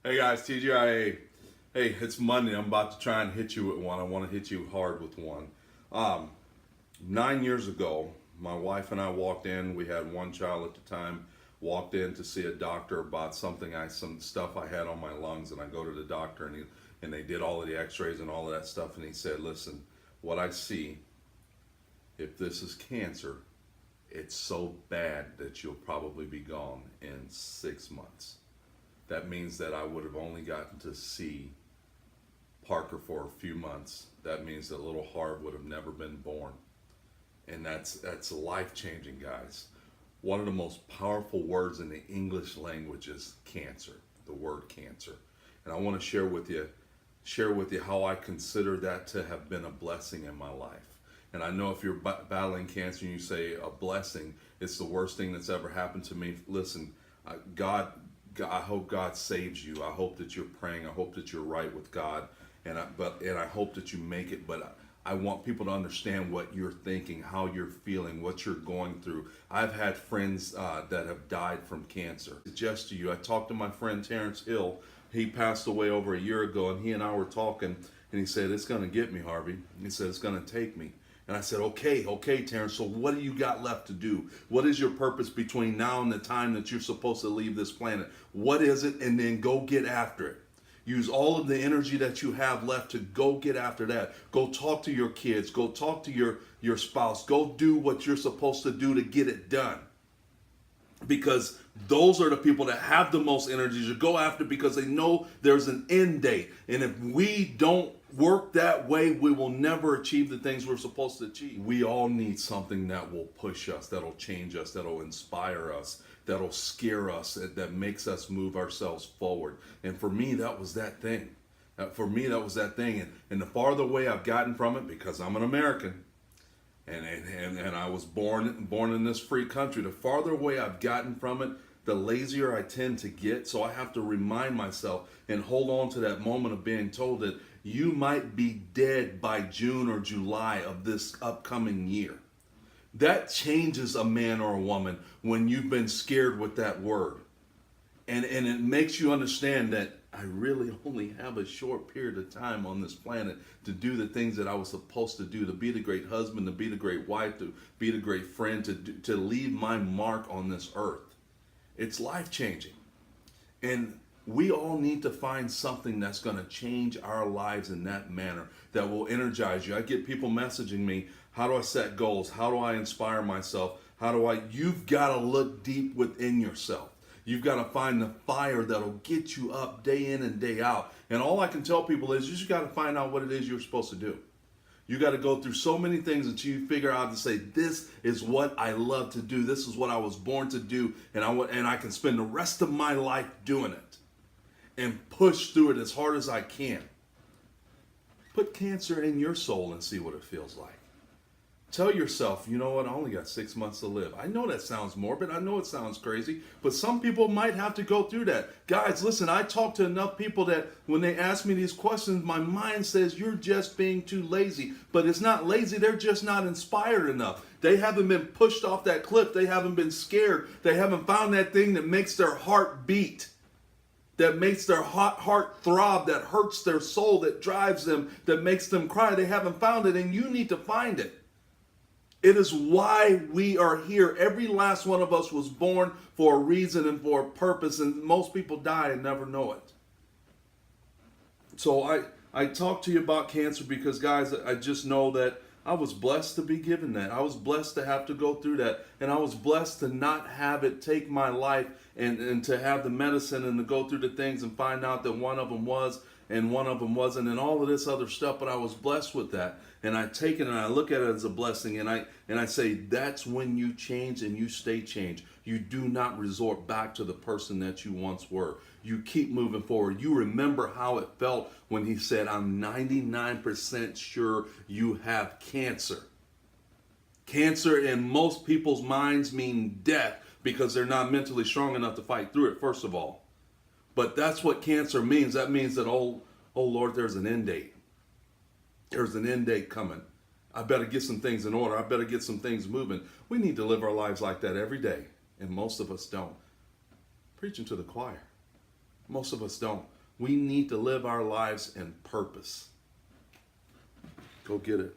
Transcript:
Hey guys, TGIA. Hey, it's Monday. I'm about to try and hit you with one. I want to hit you hard with one. Um, 9 years ago, my wife and I walked in. We had one child at the time. Walked in to see a doctor about some stuff I had on my lungs, and I go to the doctor, and they did all of the X-rays and all of that stuff, and he said, "Listen, what I see, if this is cancer, it's so bad that you'll probably be gone in 6 months." That means that I would have only gotten to see Parker for a few months. That means that little Harv would have never been born. And that's life changing, guys. One of the most powerful words in the English language is cancer, the word cancer. And I want to share with you how I consider that to have been a blessing in my life. And I know if you're battling cancer and you say a blessing, it's the worst thing that's ever happened to me. Listen, God, I hope God saves you. I hope that you're praying. I hope that you're right with God, and I hope that you make it. But I want people to understand what you're thinking, how you're feeling, what you're going through. I've had friends that have died from cancer. I suggest to you, I talked to my friend Terrence Hill. He passed away over a year ago, and he and I were talking, and he said, "It's going to get me, Harvey." He said, "It's going to take me." And I said, okay, Terrence, so what do you got left to do? What is your purpose between now and the time that you're supposed to leave this planet? What is it? And then go get after it. Use all of the energy that you have left to go get after that. Go talk to your kids. Go talk to your spouse. Go do what you're supposed to do to get it done. Because those are the people that have the most energy to go after, because they know there's an end date. And if we don't work that way, we will never achieve the things we're supposed to achieve. We all need something that will push us, that'll change us, that'll inspire us, that'll scare us, that makes us move ourselves forward. And for me, that was that thing. And the farther away I've gotten from it, because I'm an American, and I was born in this free country, the farther away I've gotten from it, the lazier I tend to get. So I have to remind myself and hold on to that moment of being told that you might be dead by June or July of this upcoming year. That changes a man or a woman when you've been scared with that word. And it makes you understand that I really only have a short period of time on this planet to do the things that I was supposed to do, to be the great husband, to be the great wife, to be the great friend, to leave my mark on this earth. It's life changing. And we all need to find something that's going to change our lives in that manner, that will energize you. I get people messaging me, how do I set goals? How do I inspire myself? You've got to look deep within yourself. You've got to find the fire that'll get you up day in and day out. And all I can tell people is you just got to find out what it is you're supposed to do. You got to go through so many things until you figure out to say, this is what I love to do. This is what I was born to do. And I can spend the rest of my life doing it and push through it as hard as I can. Put cancer in your soul and see what it feels like. Tell yourself, you know what, I only got 6 months to live. I know that sounds morbid. I know it sounds crazy, but some people might have to go through that. Guys, listen, I talk to enough people that when they ask me these questions, my mind says you're just being too lazy. But it's not lazy, they're just not inspired enough. They haven't been pushed off that cliff. They haven't been scared. They haven't found that thing that makes their heart beat, that makes their heart throb, that hurts their soul, that drives them, that makes them cry. They haven't found it, and you need to find it. It is why we are here. Every last one of us was born for a reason and for a purpose, and most people die and never know it. So I talk to you about cancer because, guys, I just know that I was blessed to be given that. I was blessed to have to go through that, and I was blessed to not have it take my life, and to have the medicine and to go through the things and find out that one of them was and one of them wasn't, and all of this other stuff. But I was blessed with that, and I take it and I look at it as a blessing, and I say that's when you change and you stay changed. You do not resort back to the person that you once were. You keep moving forward. You remember how it felt when he said, "I'm 99% sure you have cancer." Cancer in most people's minds mean death, because they're not mentally strong enough to fight through it, first of all. But that's what cancer means. That means that, oh Lord, there's an end date. There's an end date coming. I better get some things in order. I better get some things moving. We need to live our lives like that every day, and most of us don't. Preaching to the choir. Most of us don't. We need to live our lives in purpose. Go get it.